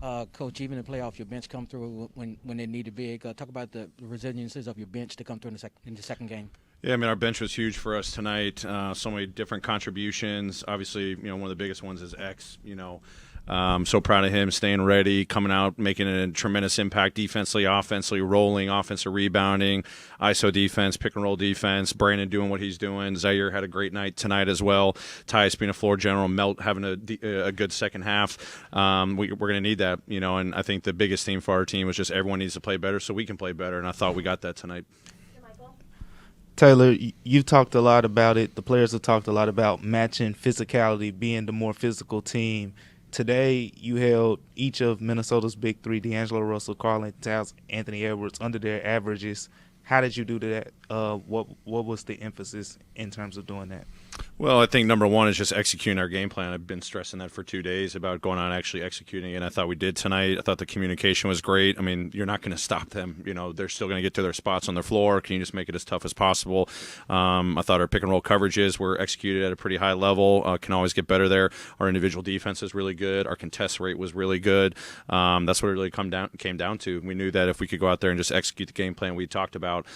Coach, even in the playoff, your bench come through when they need to be. Talk about the resiliences of your bench to come through in the second game. Yeah, I mean, our bench was huge for us tonight. So many different contributions. Obviously, one of the biggest ones is X. So proud of him staying ready, coming out, making a tremendous impact defensively, offensively, rolling, offensive rebounding, ISO defense, pick and roll defense. Brandon doing what he's doing. Zaire had a great night tonight as well. Tyus being a floor general, Melt having a good second half. We're going to need that, and I think the biggest theme for our team was just everyone needs to play better so we can play better, and I thought we got that tonight. Taylor, you've talked a lot about it. The players have talked a lot about matching physicality, being the more physical team. Today, you held each of Minnesota's big three, D'Angelo Russell, Karl Towns, Anthony Edwards, under their averages. How did you do that? What was the emphasis in terms of doing that? Well, I think number one is just executing our game plan. I've been stressing that for 2 days about going on and actually executing it, and I thought we did tonight. I thought the communication was great. I mean, you're not going to stop them. They're still going to get to their spots on their floor. Can you just make it as tough as possible? I thought our pick and roll coverages were executed at a pretty high level. Can always get better there. Our individual defense is really good. Our contest rate was really good. That's what it really came down to. We knew that if we could go out there and just execute the game plan we talked about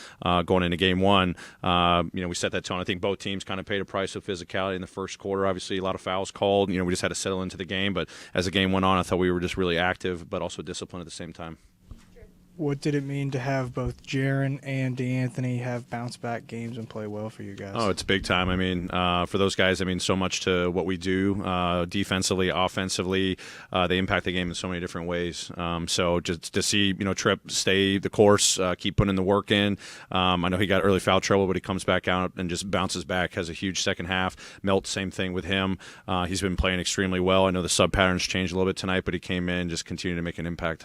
going into game one, we set that tone. I think both teams kind of paid a price of physicality in the first quarter. Obviously, a lot of fouls called. We just had to settle into the game. But as the game went on, I thought we were just really active, but also disciplined at the same time. What did it mean to have both Jaren and DeAnthony have bounce-back games and play well for you guys? Oh, it's big time. I mean, for those guys, so much to what we do defensively, offensively. They impact the game in so many different ways. So just to see, Tripp stay the course, keep putting the work in. I know he got early foul trouble, but he comes back out and just bounces back, has a huge second half. Melt, same thing with him. He's been playing extremely well. I know the sub patterns changed a little bit tonight, but he came in, just continued to make an impact.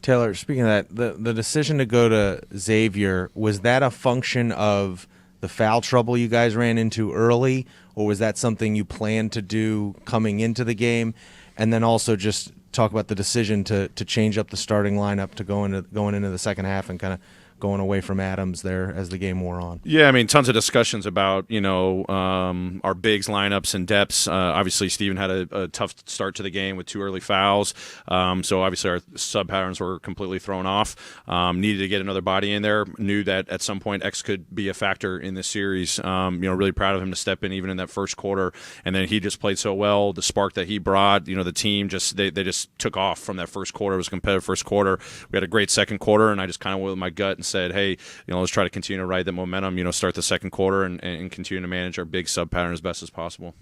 Taylor, speaking of that, the decision to go to Xavier, was that a function of the foul trouble you guys ran into early, or was that something you planned to do coming into the game? And then also just talk about the decision to change up the starting lineup to going into the second half and kind of going away from Adams there as the game wore on. Yeah, tons of discussions about, our bigs lineups and depths. Obviously, Steven had a tough start to the game with 2 early fouls. So obviously our sub patterns were completely thrown off. Needed to get another body in there. Knew that at some point X could be a factor in this series. Really proud of him to step in even in that first quarter. And then he just played so well. The spark that he brought, the team they just took off from that first quarter. It was a competitive first quarter. We had a great second quarter, and I just kind of went with my gut and said, hey, let's try to continue to ride the momentum, start the second quarter and continue to manage our big sub pattern as best as possible.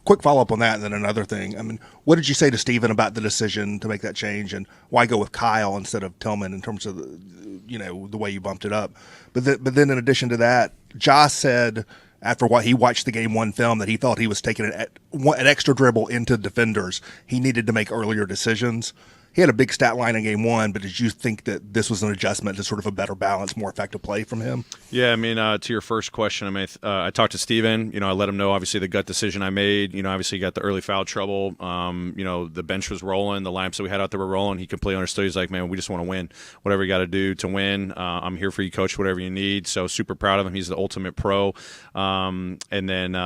Quick follow-up on that, and then another thing. What did you say to Steven about the decision to make that change, and why go with Kyle instead of Tillman in terms of the way you bumped it up? But then in addition to that, Josh said after what he watched the game one film that he thought he was taking an extra dribble into defenders. He needed to make earlier decisions. He had a big stat line in game one, but did you think that this was an adjustment to sort of a better balance, more effective play from him? Yeah, to your first question, I talked to Steven. I let him know, obviously, the gut decision I made. Obviously, he got the early foul trouble. The bench was rolling. The lineups that we had out there were rolling. He completely understood. He's like, man, we just want to win. Whatever you got to do to win, I'm here for you, coach, whatever you need. So super proud of him. He's the ultimate pro. And then,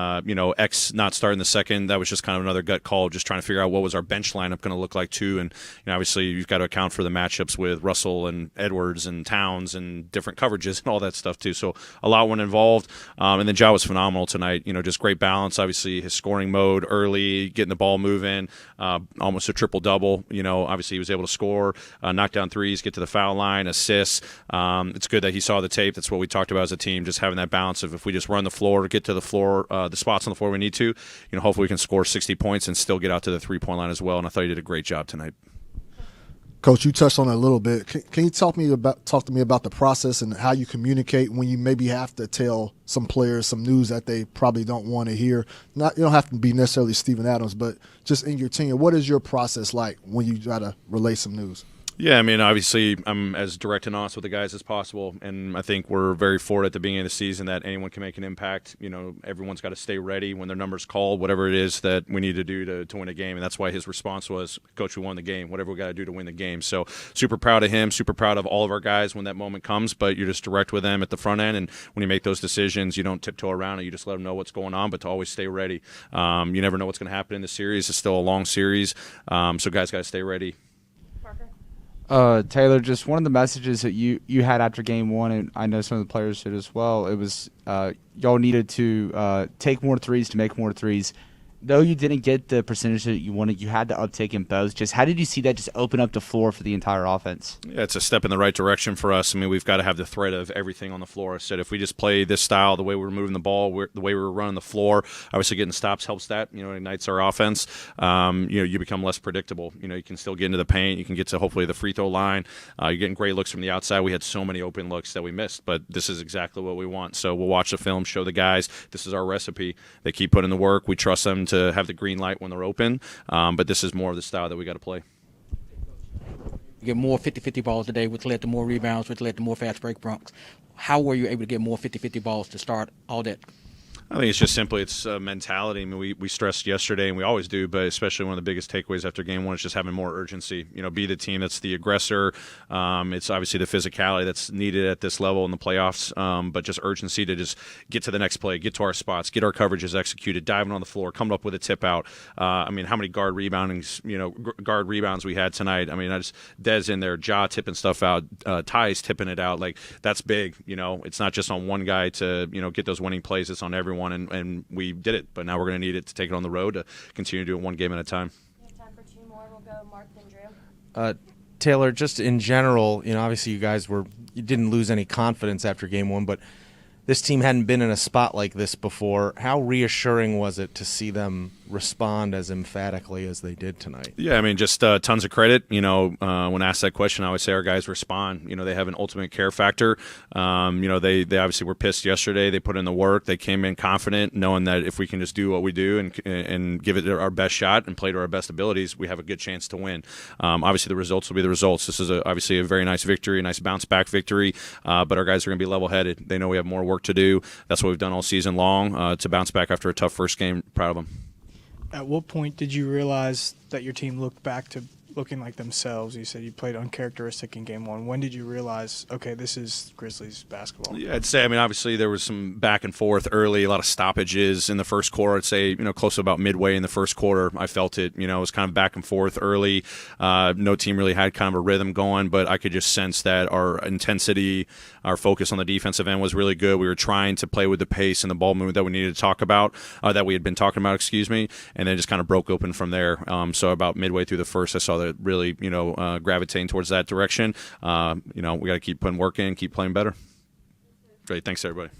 X not starting the second, that was just kind of another gut call, just trying to figure out what was our bench lineup going to look like, too. And, obviously, you've got to account for the matchups with Russell and Edwards and Towns and different coverages and all that stuff too. So a lot went involved. And then Ja was phenomenal tonight. Just great balance. Obviously, his scoring mode early, getting the ball moving, almost a triple-double. Obviously he was able to score, knock down threes, get to the foul line, assists. It's good that he saw the tape. That's what we talked about as a team, just having that balance of if we just run the floor, get to the floor, the spots on the floor we need to, hopefully we can score 60 points and still get out to the three-point line as well. And I thought he did a great job tonight. Coach, you touched on it a little bit. Can you talk to me about the process and how you communicate when you maybe have to tell some players some news that they probably don't want to hear? You don't have to be necessarily Steven Adams, but just in your tenure, what is your process like when you try to relay some news? Yeah, I mean, obviously, I'm as direct and honest with the guys as possible, and I think we're very forward at the beginning of the season that anyone can make an impact. You know, everyone's got to stay ready when their number's called, whatever it is that we need to do to win a game, and that's why his response was, "Coach, we won the game. Whatever we got to do to win the game." So, super proud of him, super proud of all of our guys when that moment comes. But you're just direct with them at the front end, and when you make those decisions, you don't tiptoe around it. You just let them know what's going on, but to always stay ready. You never know what's going to happen in the series. It's still a long series, so guys got to stay ready. Taylor, just one of the messages that you had after game one, and I know some of the players did as well, it was y'all needed to take more threes to make more threes. Though you didn't get the percentage that you wanted, you had the uptake in both. Just how did you see that just open up the floor for the entire offense? Yeah, it's a step in the right direction for us. I mean, we've got to have the threat of everything on the floor. I said if we just play this style, the way we're moving the ball, the way we're running the floor, obviously getting stops helps that. You know, it ignites our offense. You become less predictable. You know, you can still get into the paint. You can get to hopefully the free throw line. You're getting great looks from the outside. We had so many open looks that we missed, but this is exactly what we want. So we'll watch the film, show the guys this is our recipe. They keep putting the work. We trust them to have the green light when they're open, but this is more of the style that we got to play. You get more 50-50 balls today, which led to more rebounds, which led to more fast break broncs. How were you able to get more 50-50 balls to start all that? I think it's just simply it's mentality. I mean, we stressed yesterday, and we always do, but especially one of the biggest takeaways after game one is just having more urgency. You know, be the team that's the aggressor. It's obviously the physicality that's needed at this level in the playoffs, but just urgency to just get to the next play, get to our spots, get our coverages executed, diving on the floor, coming up with a tip out. I mean, how many guard rebounds we had tonight? I mean, Dez in there, Ja tipping stuff out, Ty's tipping it out. Like, that's big. You know, it's not just on one guy to, get those winning plays. It's on everyone. And we did it, but now we're going to need it to take it on the road to continue to do it one game at a time. We have time for two more. We'll go Mark then Drew. Taylor, just in general, obviously you guys you didn't lose any confidence after game one, but this team hadn't been in a spot like this before. How reassuring was it to see them respond as emphatically as they did tonight? Yeah, I mean, just tons of credit. When asked that question, I would say our guys respond. They have an ultimate care factor. They obviously were pissed yesterday. They put in the work. They came in confident, knowing that if we can just do what we do and give it our best shot and play to our best abilities, we have a good chance to win. Obviously, the results will be the results. This is obviously a very nice victory, a nice bounce-back victory, but our guys are going to be level-headed. They know we have more work to do. That's what we've done all season long to bounce back after a tough first game. Proud of them. At what point did you realize that your team looked back to looking like themselves? You said you played uncharacteristic in game one. When did you realize, okay, this is Grizzlies basketball? Yeah, I'd say, obviously there was some back and forth early, a lot of stoppages in the first quarter. I'd say, close to about midway in the first quarter, I felt it. It was kind of back and forth early. No team really had kind of a rhythm going, but I could just sense that our intensity, our focus on the defensive end was really good. We were trying to play with the pace and the ball movement that we needed to talk about, that we had been talking about, and then just kind of broke open from there. So about midway through the first, I saw that really, gravitating towards that direction. We got to keep putting work in, keep playing better. Great. Thanks, everybody.